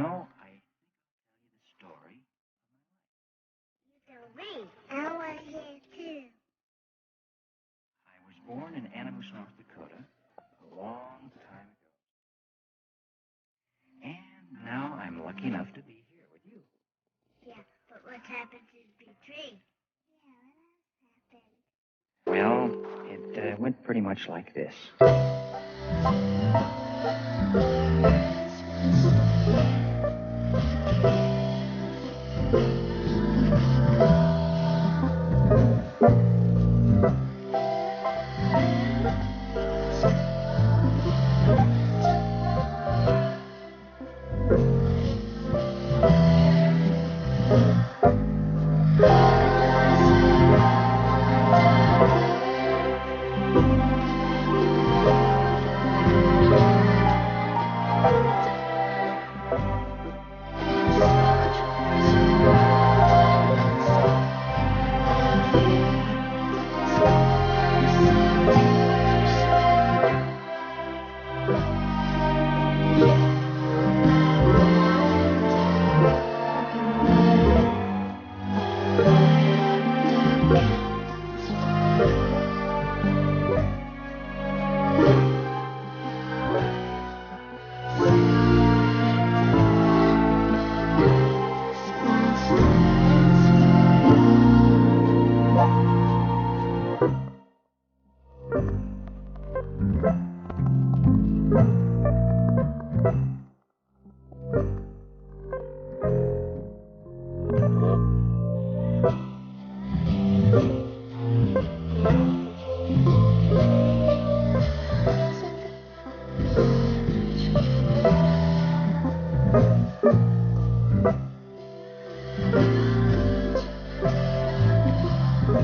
know, I think I'll tell you the story. You tell me. I want to hear too. I was born in Animus, North Dakota, a long time ago. And now I'm lucky enough to be here with you. Yeah, but what's happened to the big tree? Well, it went pretty much like this.